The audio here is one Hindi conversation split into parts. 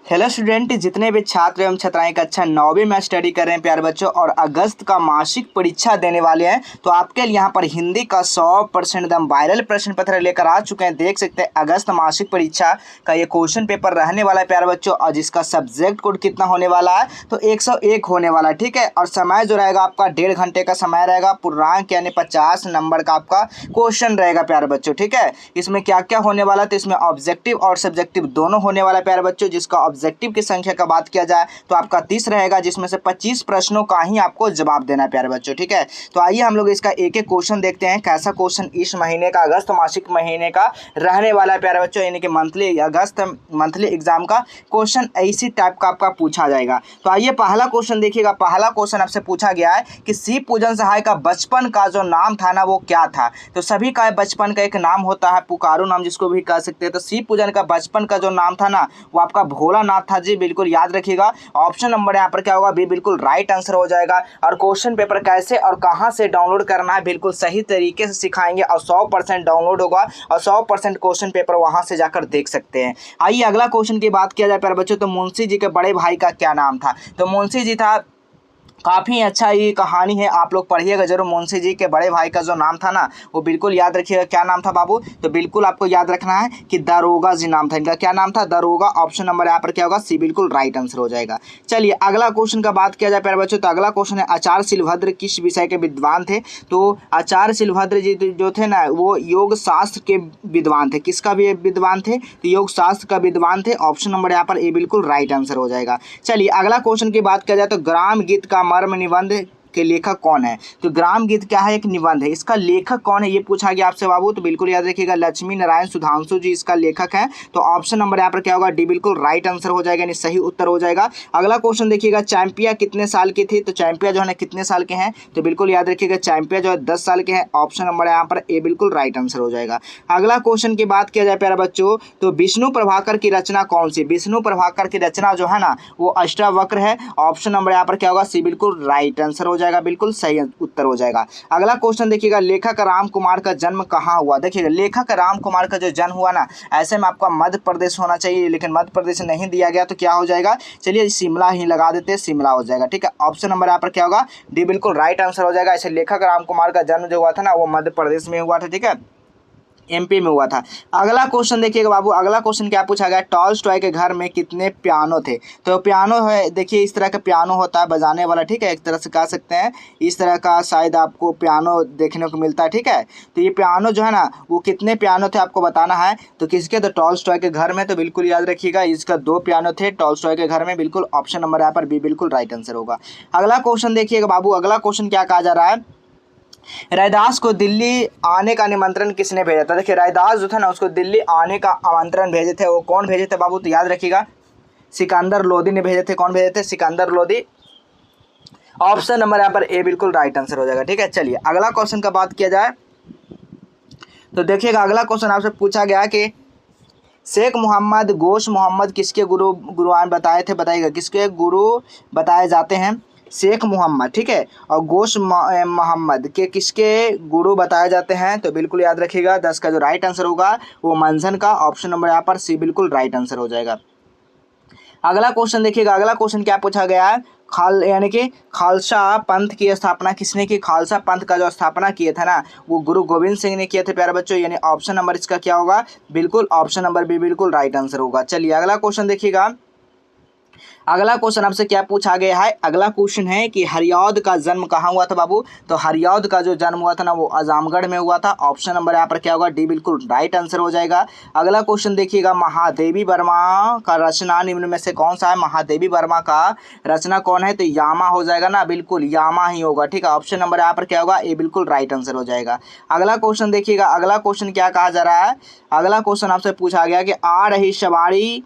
हेलो स्टूडेंट, जितने भी छात्र एवं छात्राएं कक्षा 9वीं में स्टडी कर रहे हैं प्यारे बच्चों और अगस्त का मासिक परीक्षा देने वाले हैं, तो आपके लिए यहाँ पर हिंदी का 100% एकदम वायरल प्रश्न पत्र लेकर आ चुके हैं। देख सकते हैं अगस्त मासिक परीक्षा का ये क्वेश्चन पेपर रहने वाला है प्यारे बच्चों, और जिसका सब्जेक्ट कोड कितना होने वाला है तो 101 होने वाला है। ठीक है, और समय जो रहेगा आपका 1.5 घंटे का समय रहेगा। पूर्णांक यानी 50 नंबर का आपका क्वेश्चन रहेगा प्यारे बच्चों। ठीक है, इसमें क्या क्या होने वाला है तो इसमें ऑब्जेक्टिव और सब्जेक्टिव दोनों होने वाला है प्यारे बच्चों। जिसका ऑब्जेक्टिव की संख्या का बात किया जाए तो आपका 30 रहेगा, जिसमें से 25 प्रश्नों का ही आपको जवाब देना है प्यारे बच्चों। ठीक है, तो आइए हम लोग इसका एक एक क्वेश्चन देखते हैं, कैसा क्वेश्चन इस महीने का अगस्त मासिक महीने का रहने वाला है प्यारे बच्चों, यानी कि अगस्त मंथली एग्जाम का क्वेश्चन इसी टाइप का आपका पूछा जाएगा। तो आइए पहला क्वेश्चन देखिएगा। पहला क्वेश्चन आपसे पूछा गया है कि शिव पूजन सहाय का बचपन का जो नाम था ना वो क्या था। तो सभी का बचपन का एक नाम होता है, पुकारू नाम जिसको भी कह सकते हैं। तो शिव पूजन का बचपन का जो नाम था ना वो आपका भोलानाथ था जी, बिल्कुल याद रखिएगा। ऑप्शन नंबर यहाँ पर क्या होगा, बी बिल्कुल राइट आंसर हो जाएगा। और क्वेश्चन पेपर कैसे और कहाँ से डाउनलोड करना है बिल्कुल सही तरीके से सिखाएंगे, और 100% डाउनलोड होगा और 100% क्वेश्चन पेपर वहाँ से जाकर देख सकते हैं। आइए अगला क्वेश्चन की बात किया जाए प्यारे बच्चों, तो मुंशी जी के बड़े भाई का क्या नाम था। तो मुंशी जी था, काफ़ी अच्छा ये कहानी है, आप लोग पढ़िएगा जरूर। मुंशी जी के बड़े भाई का जो नाम था ना वो बिल्कुल याद रखिएगा। क्या नाम था बाबू, तो बिल्कुल आपको याद रखना है कि दारोगा जी नाम था इनका। क्या नाम था, दारोगा। ऑप्शन नंबर यहाँ पर क्या होगा, सी बिल्कुल राइट आंसर हो जाएगा। चलिए अगला क्वेश्चन का बात किया जाए प्यारे बच्चों, तो अगला क्वेश्चन है आचार्य शिलभद्र किस विषय के विद्वान थे। तो आचार्य शिलभद्र जी जो थे ना वो योग शास्त्र के विद्वान थे। किसका भी विद्वान थे, तो योग शास्त्र का विद्वान थे। ऑप्शन नंबर यहाँ पर ए बिल्कुल राइट आंसर हो जाएगा। चलिए अगला क्वेश्चन की बात किया जाए तो ग्राम गीत का मर्म निबंध के लेखक कौन है। तो ग्राम गीत क्या है, एक निबंध है, इसका लेखक कौन है ये पूछा गया आपसे बाबू। तो बिल्कुल याद रखिएगा लक्ष्मी नारायण सुधांशु जी इसका लेखक है। तो ऑप्शन नंबर यहाँ पर क्या होगा, डी बिल्कुल राइट आंसर हो जाएगा, यानी सही उत्तर हो जाएगा। अगला क्वेश्चन देखिएगा, चैंपिया कितने साल की थी। तो चैंपिया जो है ना कितने साल के हैं, तो बिल्कुल याद रखिएगा चैंपिया जो है 10 साल के हैं। ऑप्शन नंबर यहाँ पर ए बिल्कुल राइट आंसर हो जाएगा। अगला क्वेश्चन की बात किया जाए प्यारे बच्चों, तो विष्णु प्रभाकर की रचना कौन सी। विष्णु प्रभाकर की रचना जो है ना वो अष्टावक्र है। ऑप्शन नंबर यहाँ पर क्या होगा, सी बिल्कुल राइट आंसर हो जाएगा, बिल्कुल सही उत्तर हो जाएगा। अगला क्वेश्चन देखिएगा, लेखक राम कुमार का जन्म कहाँ हुआ। देखिएगा लेखक राम कुमार का जो जन्म हुआ ना, ऐसे में आपका मध्य प्रदेश होना चाहिए, लेकिन मध्य प्रदेश नहीं दिया गया, तो क्या हो जाएगा, चलिए शिमला ही लगा देते हैं, शिमला हो जाएगा। ठीक है, ऑप्शन नंबर यहाँ पर क्या होगा, डी बिल्कुल राइट आंसर हो जाएगा। ऐसे लेखक राम कुमार का जन्म जो हुआ था ना वो मध्य प्रदेश में हुआ था। ठीक है, एमपी में हुआ था। अगला क्वेश्चन देखिएगा बाबू, अगला क्वेश्चन क्या पूछा गया, टॉल्स्टॉय के घर में कितने पियानो थे। तो पियानो है, देखिए इस तरह का पियानो होता है बजाने वाला। ठीक है, एक तरह से कह सकते हैं इस तरह का शायद आपको पियानो देखने को मिलता है। ठीक है, तो ये पियानो जो है ना वो कितने पियानो थे आपको बताना है। तो किसके, तो टॉल्स्टॉय के घर में। तो बिल्कुल याद रखिएगा इसका 2 पियानो थे टॉल्स्टॉय के घर में। बिल्कुल ऑप्शन नंबर यहाँ पर बी बिल्कुल राइट आंसर होगा। अगला क्वेश्चन देखिएगा बाबू, अगला क्वेश्चन क्या कहा जा रहा है, रैदास को दिल्ली आने का निमंत्रण किसने भेजा था। देखिए रैदास जो था ना उसको दिल्ली आने का आमंत्रण भेजे थे, वो कौन भेजे थे बाबू, तो याद रखिएगा सिकंदर लोदी ने भेजे थे। कौन भेजे थे, सिकंदर लोदी। ऑप्शन नंबर यहाँ पर ए बिल्कुल राइट आंसर हो जाएगा। ठीक है, चलिए अगला क्वेश्चन का बात किया जाए तो देखिएगा अगला क्वेश्चन आपसे पूछा गया कि शेख मोहम्मद गोश मोहम्मद किसके गुरुआन बताए थे, बताइएगा किसके गुरु बताए जाते हैं। शेख मोहम्मद, ठीक है, और गोश मोहम्मद के किसके गुरु बताए जाते हैं। तो बिल्कुल याद रखिएगा 10 का जो राइट आंसर होगा वो मंझन का। ऑप्शन नंबर यहाँ पर सी बिल्कुल राइट आंसर हो जाएगा। अगला क्वेश्चन देखिएगा, अगला क्वेश्चन क्या पूछा गया है, यानी कि खालसा पंथ की स्थापना किसने की। खालसा पंथ का जो स्थापना किए थे ना वो गुरु गोविंद सिंह ने किए थे प्यारे बच्चों, यानी ऑप्शन नंबर इसका क्या होगा, बिल्कुल ऑप्शन नंबर बी बिल्कुल राइट आंसर होगा। चलिए अगला क्वेश्चन देखिएगा, अगला क्वेश्चन आपसे क्या पूछा गया है, अगला क्वेश्चन है कि हरिऔध का जन्म कहाँ हुआ था बाबू। तो हरिऔध का जो जन्म हुआ था ना वो आजमगढ़ में हुआ था। ऑप्शन नंबर यहाँ पर क्या होगा, डी बिल्कुल राइट आंसर हो जाएगा। अगला क्वेश्चन देखिएगा, महादेवी वर्मा का रचना निम्न में से कौन सा है। महादेवी वर्मा का रचना कौन है, तो यामा हो जाएगा ना, बिल्कुल यामा ही होगा। ठीक है, ऑप्शन नंबर यहाँ पर क्या होगा, ए बिल्कुल राइट आंसर हो जाएगा। अगला क्वेश्चन देखिएगा, अगला क्वेश्चन क्या कहा जा रहा है, अगला क्वेश्चन आपसे पूछा गया कि आ रही सवारी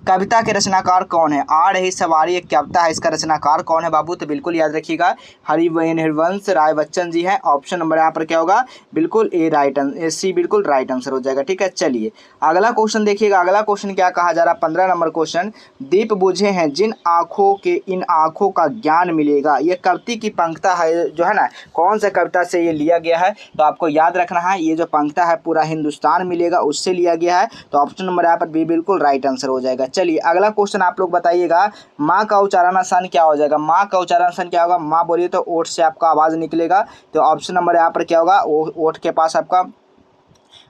कविता के रचनाकार कौन है। आ रही सवारी एक कविता है, इसका रचनाकार कौन है बाबू। तो बिल्कुल याद रखिएगा हरिवंश राय बच्चन जी हैं। ऑप्शन नंबर यहाँ पर क्या होगा, बिल्कुल सी बिल्कुल राइट आंसर हो जाएगा। ठीक है, चलिए अगला क्वेश्चन देखिएगा, अगला क्वेश्चन क्या कहा जा रहा है, 15 नंबर क्वेश्चन, दीप बुझे हैं जिन आँखों के इन आँखों का ज्ञान मिलेगा। ये कविता की पंक्ता है जो है ना, कौन सा कविता से ये लिया गया है। तो आपको याद रखना है ये जो पंक्ता है पूरा हिंदुस्तान मिलेगा उससे लिया गया है। तो ऑप्शन नंबर यहाँ पर बी बिल्कुल राइट आंसर हो जाएगा। चलिए अगला क्वेश्चन आप लोग बताइएगा, माँ का उच्चारण आसान क्या हो जाएगा। माँ का उच्चारण आसान क्या होगा, माँ बोलिए तो ओठ से आपका आवाज़ निकलेगा, तो ऑप्शन नंबर यहाँ पर क्या होगा, ओठ के पास आपका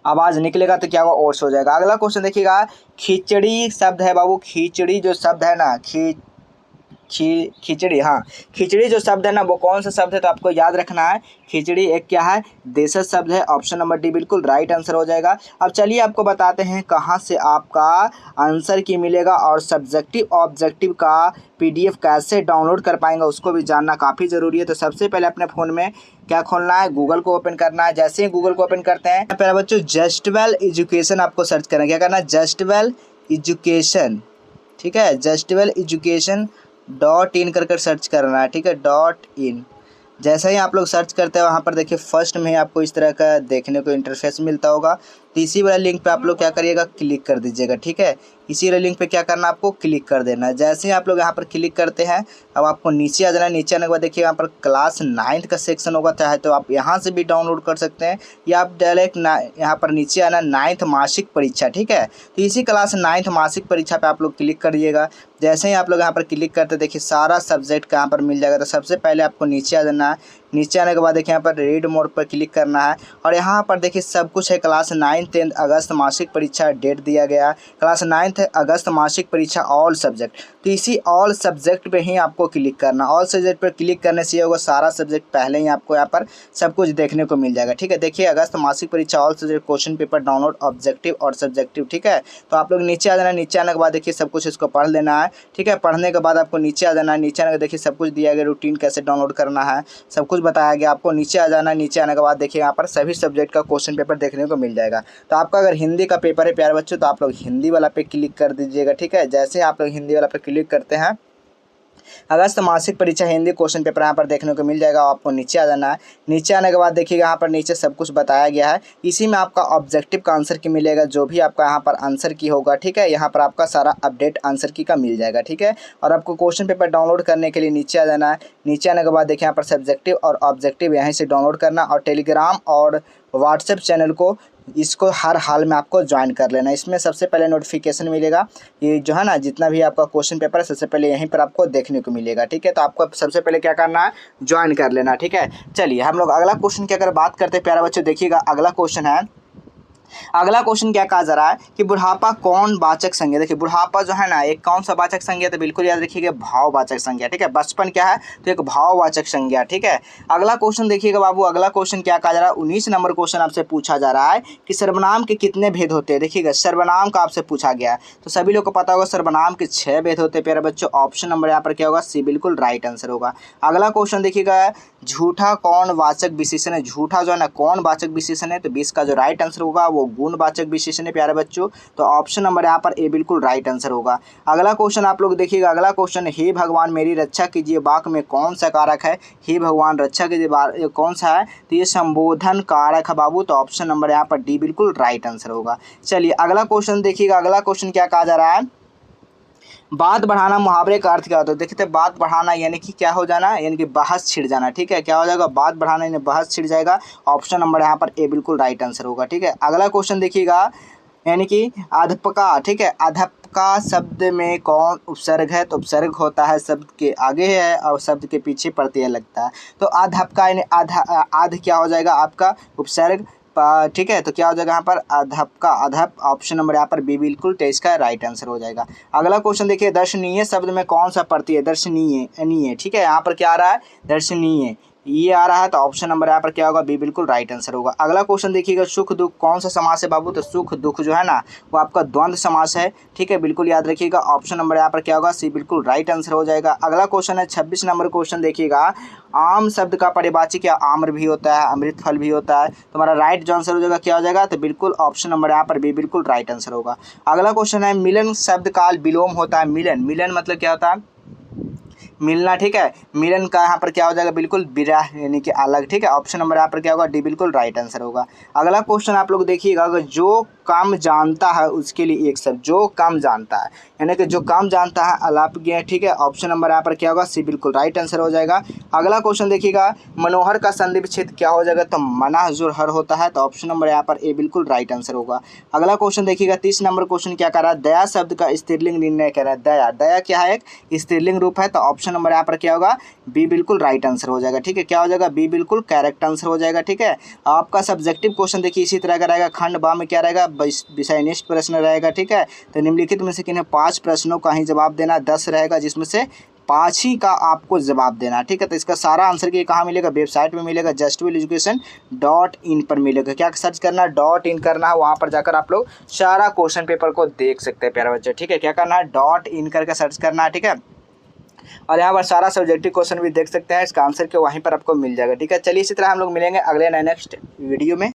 आवाज़ निकलेगा तो क्या होगा, ओट्स हो जाएगा। अगला क्वेश्चन देखिएगा, खिचड़ी शब्द है बाबू, खिचड़ी जो शब्द है ना, खिचड़ी, हाँ खिचड़ी जो शब्द है ना वो कौन सा शब्द है, तो आपको याद रखना है खिचड़ी एक क्या है, देशज शब्द है। ऑप्शन नंबर डी बिल्कुल राइट आंसर हो जाएगा। अब चलिए आपको बताते हैं कहाँ से आपका आंसर की मिलेगा और सब्जेक्टिव ऑब्जेक्टिव का पीडीएफ कैसे डाउनलोड कर पाएंगे उसको भी जानना काफ़ी ज़रूरी है। तो सबसे पहले अपने फ़ोन में क्या खोलना है, गूगल को ओपन करना है। जैसे ही गूगल को ओपन करते हैं पहले बच्चों जस्टवेल एजुकेशन आपको सर्च करना है। क्या करना है, जस्टवेल एजुकेशन, ठीक है, जस्टवेल एजुकेशन .in कर सर्च करना है, ठीक है, .in। जैसा ही आप लोग सर्च करते हैं वहाँ पर देखिए फर्स्ट में आपको इस तरह का देखने को इंटरफेस मिलता होगा। तो इसी वाले लिंक पे आप लोग क्या करिएगा, क्लिक कर दीजिएगा, ठीक है। इसी वाले लिंक पे क्या करना है, आपको क्लिक कर देना है। जैसे ही आप लोग यहाँ पर क्लिक करते हैं अब आपको नीचे आ जाना है। नीचे आने के बाद देखिए यहाँ पर क्लास 9th का सेक्शन होगा, चाहे तो आप यहाँ से भी डाउनलोड कर सकते हैं या आप डायरेक्ट यहाँ पर नीचे आना 9th मासिक परीक्षा, ठीक है। तो इसी क्लास 9th मासिक परीक्षा पर आप लोग क्लिक करिएगा। जैसे ही आप लोग यहाँ पर क्लिक करते देखिए सारा सब्जेक्ट का यहाँ पर मिल जाएगा। तो सबसे पहले आपको नीचे आ जाना है। नीचे आने के बाद देखिए यहाँ पर रीड मोड पर क्लिक करना है और यहाँ पर देखिए सब कुछ है। क्लास 9 10 अगस्त मासिक परीक्षा डेट दिया गया, क्लास 9 अगस्त मासिक परीक्षा ऑल सब्जेक्ट। तो इसी ऑल सब्जेक्ट पे ही आपको क्लिक करना। ऑल सब्जेक्ट पर क्लिक करने से ये होगा सारा सब्जेक्ट पहले ही आपको यहाँ पर सब कुछ देखने को मिल जाएगा, ठीक है। देखिए अगस्त मासिक परीक्षा all subject question paper download objective और सब्जेक्टिव, ठीक है। तो आप लोग नीचे आ जाना। नीचे आने के बाद देखिए सब कुछ इसको पढ़ लेना है, ठीक है। पढ़ने के बाद आपको नीचे आ जाना है। नीचे आने के देखिए सब कुछ दिया गया, रूटीन कैसे डाउनलोड करना है सब कुछ बताया गया आपको। नीचे आ जाना है। नीचे आने के बाद देखिए यहाँ पर सभी सब्जेक्ट का क्वेश्चन पेपर देखने को मिल जाएगा। तो आपका अगर हिंदी का पेपर है प्यारे बच्चों तो आप लोग हिंदी वाला पे क्लिक कर दीजिएगा, ठीक है। जैसे आप लोग हिंदी वाला पे क्लिक करते हैं अगस्त मासिक परीक्षा हिंदी क्वेश्चन पेपर यहाँ पर देखने को मिल जाएगा। आपको नीचे आ जाना है। नीचे आने के बाद देखिएगा यहाँ पर नीचे सब कुछ बताया गया है। इसी में आपका ऑब्जेक्टिव का आंसर की मिलेगा, जो भी आपका यहाँ पर आंसर की होगा, ठीक है। यहाँ पर आपका सारा अपडेट आंसर की का मिल जाएगा, ठीक है। और आपको क्वेश्चन पेपर डाउनलोड करने के लिए नीचे आ जाना है। नीचे आने के बाद देखिए यहाँ पर सब्जेक्टिव और ऑब्जेक्टिव यहीं से डाउनलोड करना और टेलीग्राम और व्हाट्सएप चैनल को इसको हर हाल में आपको ज्वाइन कर लेना। इसमें सबसे पहले नोटिफिकेशन मिलेगा, ये जो है ना जितना भी आपका क्वेश्चन पेपर है सबसे पहले यहीं पर आपको देखने को मिलेगा, ठीक है। तो आपको सबसे पहले क्या करना है, ज्वाइन कर लेना, ठीक है। चलिए हम लोग अगला क्वेश्चन की अगर बात करते हैं प्यारे बच्चों, देखिएगा अगला क्वेश्चन है। अगला क्वेश्चन क्या कहा जा रहा है कि बुढ़ापा कौन वाचक संज्ञा। देखिए बुढ़ापा जो है ना एक कौन सा वाचक संज्ञा, तो बिल्कुल याद रखिएगा भाववाचक संज्ञा, ठीक है। बचपन क्या है, तो एक भाववाचक संज्ञा, ठीक है। अगला क्वेश्चन देखिएगा बाबू, अगला क्वेश्चन क्या कहा जा रहा है, 19 नंबर क्वेश्चन आपसे पूछा जा रहा है कि सर्वनाम के कितने भेद होते हैं। देखिएगा सर्वनाम का आपसे पूछा गया है, तो सभी लोग को पता होगा सर्वनाम के 6 भेद होते हैं प्यारे बच्चों। ऑप्शन नंबर यहाँ पर क्या होगा, सी बिल्कुल राइट आंसर होगा। अगला क्वेश्चन देखिएगा, झूठा कौन वाचक विशेषण है। झूठा जो है ना कौन वाचक विशेषण है, तो 20 का जो राइट आंसर होगा वो गुणवाचक विशेषण है प्यारे बच्चों। तो ऑप्शन नंबर यहाँ पर ए बिल्कुल राइट आंसर होगा। अगला क्वेश्चन आप लोग देखिएगा, अगला क्वेश्चन, हे भगवान मेरी रक्षा कीजिए वाक्य में कौन सा कारक है। हे भगवान रक्षा कीजिए कौन सा है, तो ये संबोधन कारक है बाबू। तो ऑप्शन नंबर यहाँ पर डी बिल्कुल राइट आंसर होगा। चलिए अगला क्वेश्चन देखिएगा, अगला क्वेश्चन क्या कहा जा रहा है, बात बढ़ाना मुहावरे का अर्थ क्या होता है। देखते बात बढ़ाना यानी कि क्या हो जाना, यानी कि बहस छिड़ जाना, ठीक है। क्या हो जाएगा, बात बढ़ाना यानी बहस छिड़ जाएगा। ऑप्शन नंबर यहाँ पर ए बिल्कुल राइट आंसर होगा, ठीक है। अगला क्वेश्चन देखिएगा, यानी कि अध्यापका, ठीक है। अध्यापका शब्द में कौन उपसर्ग है, तो उपसर्ग होता है शब्द के आगे है और शब्द के पीछे प्रत्यय लगता है। तो अध्यापका यानी आध क्या हो जाएगा आपका उपसर्ग, ठीक है। तो क्या हो जाएगा यहाँ पर अध्यापका, अध्याप। ऑप्शन नंबर यहाँ पर बी बिल्कुल 23 का राइट आंसर हो जाएगा। अगला क्वेश्चन देखिए, दर्शनीय शब्द में कौन सा प्रत्यय, दर्शनीय, ठीक है। यहाँ पर क्या आ रहा है, दर्शनीय ये आ रहा है। तो ऑप्शन नंबर यहाँ पर क्या होगा, बी बिल्कुल राइट आंसर होगा। अगला क्वेश्चन देखिएगा, सुख दुख कौन सा समास है बाबू, तो सुख दुख जो है ना वो आपका द्वंद्व समास है, ठीक है। बिल्कुल याद रखिएगा। ऑप्शन नंबर यहाँ पर क्या होगा, सी बिल्कुल राइट आंसर हो जाएगा। अगला क्वेश्चन है 26 नंबर क्वेश्चन देखिएगा, आम शब्द का परिवाची क्या, आम्र भी होता है, अमृत फल भी होता है। तुम्हारा राइट जो आंसर हो जाएगा क्या हो जाएगा, तो बिल्कुल ऑप्शन नंबर यहाँ पर बी बिल्कुल राइट आंसर होगा। अगला क्वेश्चन है, मिलन शब्द काल विलोम होता है। मिलन मतलब क्या होता है, मिलना, ठीक है। मिलन का यहाँ पर क्या हो जाएगा, बिल्कुल विरह यानी कि अलग, ठीक है। ऑप्शन नंबर यहाँ पर क्या होगा, डी बिल्कुल राइट आंसर होगा। अगला क्वेश्चन आप लोग देखिएगा, अगर जो काम जानता है उसके लिए एक शब्द, जो काम जानता है यानी कि जो काम जानता है अलापज्ञ, ठीक है। ऑप्शन नंबर यहाँ पर क्या होगा, सी बिल्कुल राइट आंसर हो जाएगा। अगला क्वेश्चन देखिएगा, मनोहर का संधि विच्छेद क्या हो जाएगा, तो मना जो हर होता है, तो ऑप्शन नंबर यहाँ पर ए बिल्कुल राइट आंसर होगा। अगला क्वेश्चन देखिएगा, 30 नंबर क्वेश्चन क्या कर रहा है, दया शब्द का स्त्रीलिंग निर्णय कर रहा है। दया, दया क्या है, एक स्त्रीलिंग रूप है, तो ऑप्शन नंबर यहाँ पर क्या होगा, बी बिल्कुल राइट आंसर हो जाएगा, ठीक है। क्या हो जाएगा, बी बिल्कुल करेक्ट आंसर हो जाएगा, ठीक है। आपका सब्जेक्टिव क्वेश्चन देखिए इसी तरह का रहेगा। खंड बा में क्या रहेगा, विषयनिष्ठ प्रश्न रहेगा, ठीक है। तो निम्नलिखित में से किन्हें 5 प्रश्नों का ही जवाब देना, 10 रहेगा जिसमें से 5 ही का आपको जवाब देना, ठीक है। तो इसका सारा आंसर की कहाँ मिलेगा, वेबसाइट में मिलेगा, justwileducation.in पर मिलेगा। क्या सर्च करना है, .in करना है, वहाँ पर जाकर आप लोग सारा क्वेश्चन पेपर को देख सकते हैं प्यारे बच्चे, ठीक है। क्या करना है, .in करके सर्च करना है, ठीक है। और यहाँ पर सारा सब्जेक्टिव क्वेश्चन भी देख सकते हैं, इसका आंसर के वहीं पर आपको मिल जाएगा, ठीक है। चलिए इसी तरह हम लोग मिलेंगे अगले नेक्स्ट वीडियो में।